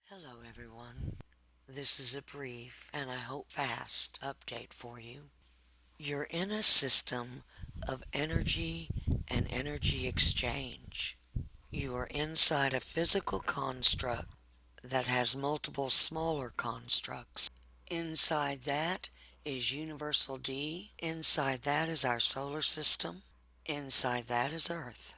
Hello, everyone. This is a brief and I hope fast update for you. You're in a system of energy and energy exchange. You are inside a physical construct that has multiple smaller constructs. Inside that is Universal D. Inside that is our solar system. Inside that is Earth,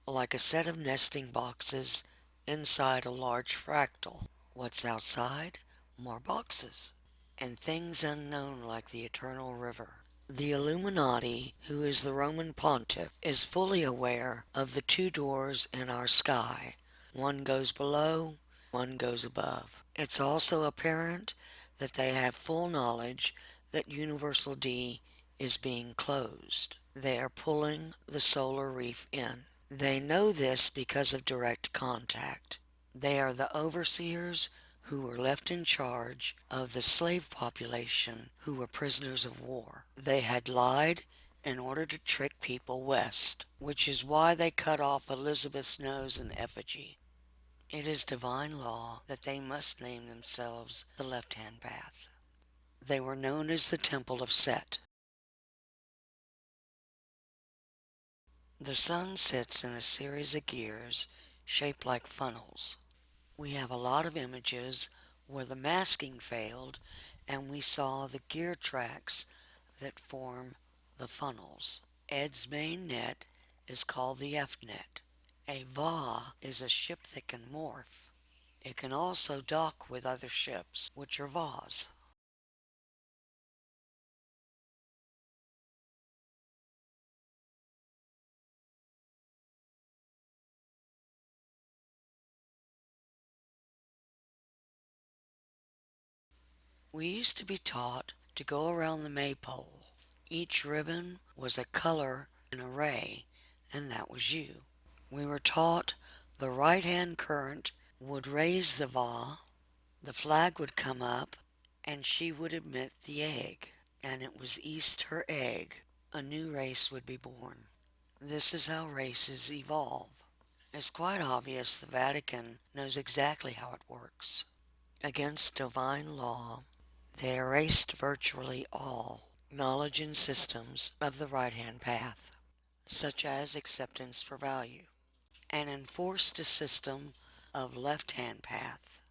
like a set of nesting boxes inside a large fractal. What's outside? More boxes. And things unknown like the eternal river. The Illuminati, who is the Roman pontiff, is fully aware of the two doors in our sky. One goes below, one goes above. It's also apparent that they have full knowledge that Universal D is being closed. They are pulling the solar reef in. They know this because of direct contact. They are the overseers who were left in charge of the slave population who were prisoners of war. They had lied in order to trick people west, which is why they cut off Elizabeth's nose in effigy. It is divine law that they must name themselves the left-hand path. They were known as the Temple of Set. The sun sits in a series of gears shaped like funnels. We have a lot of images where the masking failed and we saw the gear tracks that form the funnels. Ed's main net is called the F net. A VA is a ship that can morph. It can also dock with other ships, which are VAs. We used to be taught to go around the maypole. Each ribbon was a color and a ray, and that was you. We were taught the right-hand current would raise the Va, the flag would come up, and she would emit the egg. And it was East her egg. A new race would be born. This is how races evolve. It's quite obvious the Vatican knows exactly how it works. Against divine law, they erased virtually all knowledge and systems of the right-hand path, such as acceptance for value, and enforced a system of left-hand path.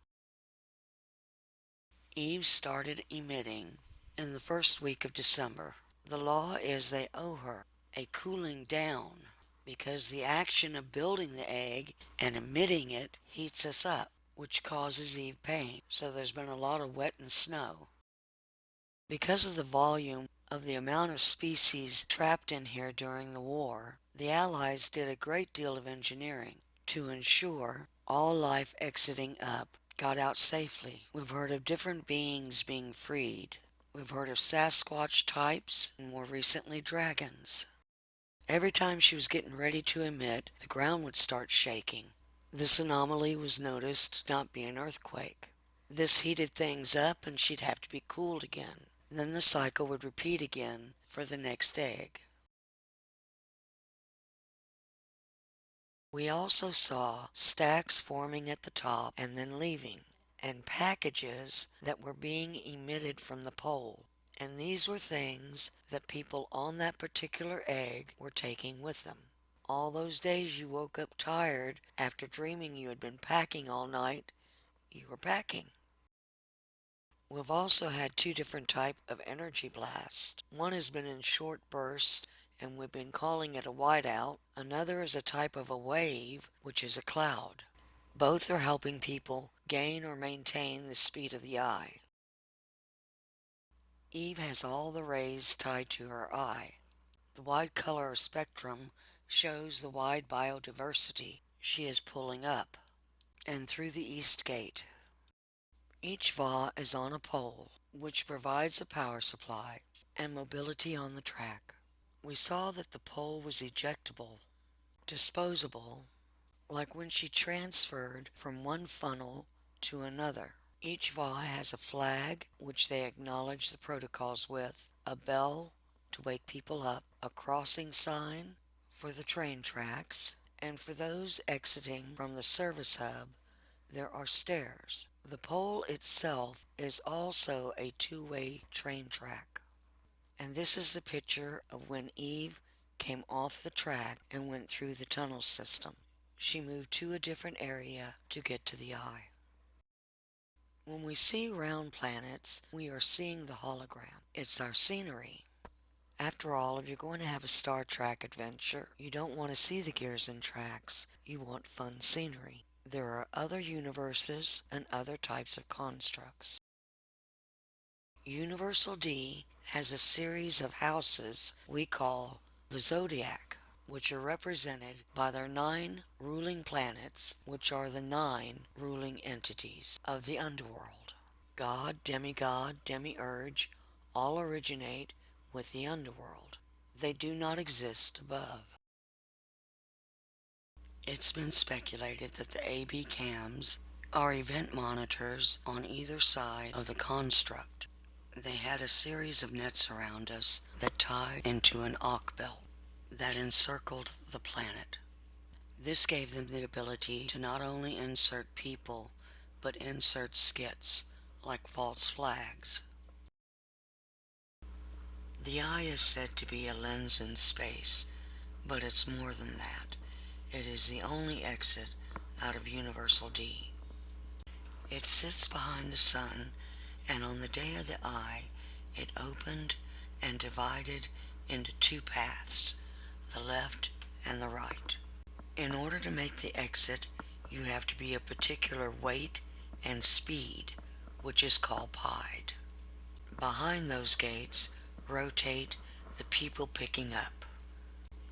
Eve started emitting in the first week of December. The law is they owe her a cooling down because the action of building the egg and emitting it heats us up, which causes Eve pain. So there's been a lot of wet and snow. Because of the volume of the amount of species trapped in here during the war, the Allies did a great deal of engineering to ensure all life exiting up got out safely. We've heard of different beings being freed. We've heard of Sasquatch types and more recently dragons. Every time she was getting ready to emit, the ground would start shaking. This anomaly was noticed to not be an earthquake. This heated things up and she'd have to be cooled again. Then the cycle would repeat again for the next egg. We also saw stacks forming at the top and then leaving, and packages that were being emitted from the pole. And these were things that people on that particular egg were taking with them. All those days you woke up tired after dreaming you had been packing all night, you were packing. We've also had two different types of energy blast. One has been in short bursts and we've been calling it a whiteout. Another is a type of a wave, which is a cloud. Both are helping people gain or maintain the speed of the eye. Eve has all the rays tied to her eye. The wide color spectrum shows the wide biodiversity she is pulling up and through the east gate. Each Va is on a pole, which provides a power supply and mobility on the track. We saw that the pole was ejectable, disposable, like when she transferred from one funnel to another. Each Va has a flag, which they acknowledge the protocols with, a bell to wake people up, a crossing sign for the train tracks, and for those exiting from the service hub, there are stairs. The pole itself is also a two-way train track. And this is the picture of when Eve came off the track and went through the tunnel system. She moved to a different area to get to the eye. When we see round planets, we are seeing the hologram. It's our scenery. After all, if you're going to have a Star Trek adventure, you don't want to see the gears and tracks. You want fun scenery. There are other universes and other types of constructs. Universal D has a series of houses we call the zodiac, which are represented by their 9 ruling planets, which are the 9 ruling entities of the underworld. God, demigod, demiurge all originate with the underworld. They do not exist above. It's been speculated that the AB cams are event monitors on either side of the construct. They had a series of nets around us that tied into an Ankh belt that encircled the planet. This gave them the ability to not only insert people, but insert skits, like false flags. The eye is said to be a lens in space, but it's more than that. It is the only exit out of Universal D. It sits behind the sun, and on the day of the eye, it opened and divided into 2 paths, the left and the right. In order to make the exit, you have to be a particular weight and speed, which is called pied. Behind those gates rotate the people picking up.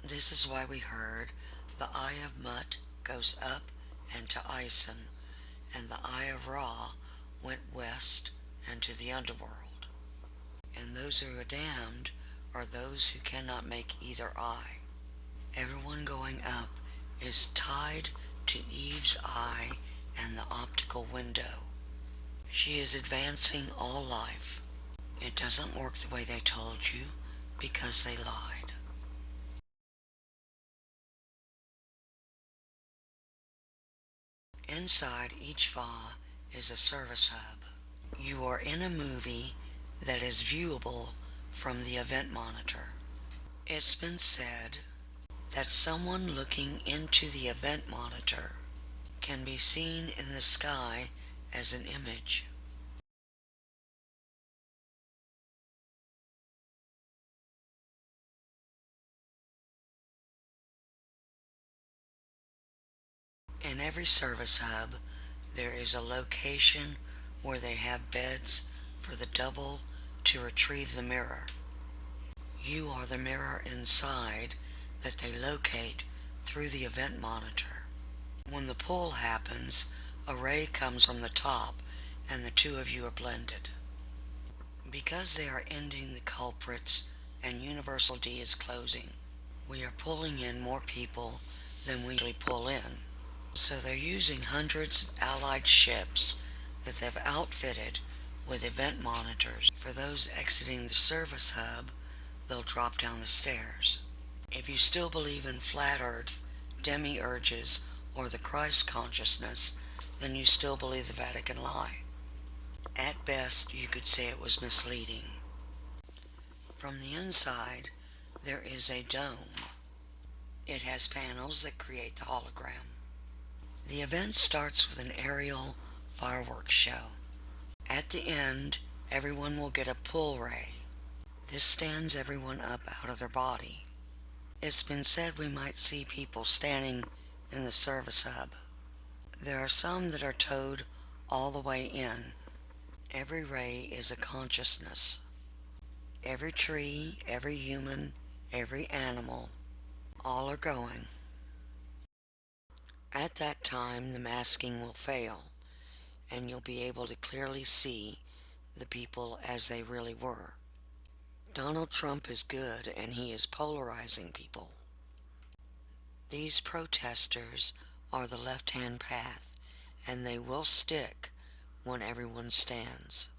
This is why we heard the Eye of Mut goes up and to Ison, and the Eye of Ra went west and to the underworld. And those who are damned are those who cannot make either eye. Everyone going up is tied to Eve's eye and the optical window. She is advancing all life. It doesn't work the way they told you because they lied. Inside each VA is a service hub. You are in a movie that is viewable from the event monitor. It's been said that someone looking into the event monitor can be seen in the sky as an image. In every service hub, there is a location where they have beds for the double to retrieve the mirror. You are the mirror inside that they locate through the event monitor. When the pull happens, a ray comes from the top and the two of you are blended. Because they are ending the culprits and Universal D is closing, we are pulling in more people than we usually pull in. So they're using hundreds of allied ships that they've outfitted with event monitors. For those exiting the service hub, they'll drop down the stairs. If you still believe in flat earth, demiurges, or the Christ consciousness, then you still believe the Vatican lie. At best, you could say it was misleading. From the inside, there is a dome. It has panels that create the hologram. The event starts with an aerial fireworks show. At the end, everyone will get a pull ray. This stands everyone up out of their body. It's been said we might see people standing in the service hub. There are some that are towed all the way in. Every ray is a consciousness. Every tree, every human, every animal, all are going. At that time, the masking will fail, and you'll be able to clearly see the people as they really were. Donald Trump is good, and he is polarizing people. These protesters are the left-hand path, and they will stick when everyone stands.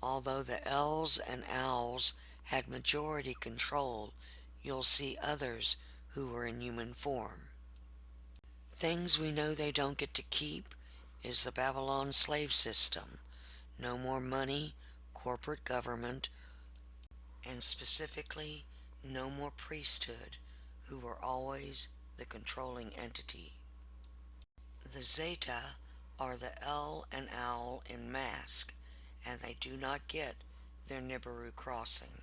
Although the elves and owls had majority control, you'll see others who were in human form. Things we know they don't get to keep is the Babylon slave system. No more money, corporate government, and specifically, no more priesthood, who were always the controlling entity. The Zeta are the El and Owl in mask, and they do not get their Nibiru crossing.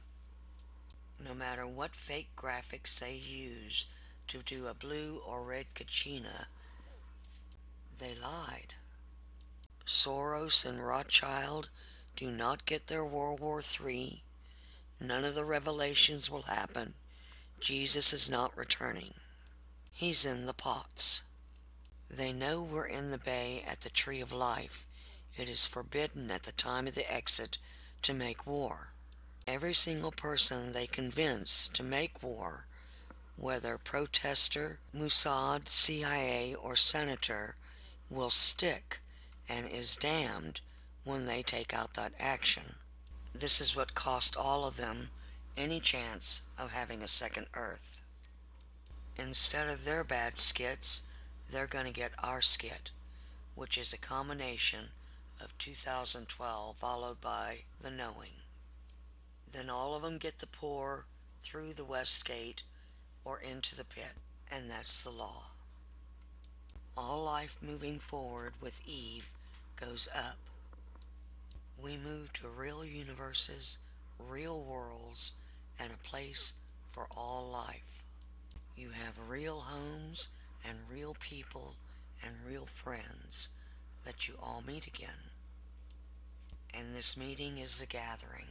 No matter what fake graphics they use to do a blue or red Kachina, they lied. Soros and Rothschild do not get their World War III. None of the revelations will happen. Jesus is not returning. He's in the pots. They know we're in the bay at the Tree of Life. It is forbidden at the time of the exit to make war. Every single person they convince to make war, whether protester, Mossad, CIA, or senator, will stick and is damned when they take out that action. This is what cost all of them any chance of having a second Earth. Instead of their bad skits, they're going to get our skit, which is a combination of 2012 followed by The Knowing. Then all of them get the pour through the west gate or into the pit, and that's the law. All life moving forward with Eve goes up. We move to real universes, real worlds, and a place for all life. You have real homes and real people and real friends that you all meet again. And this meeting is the gathering.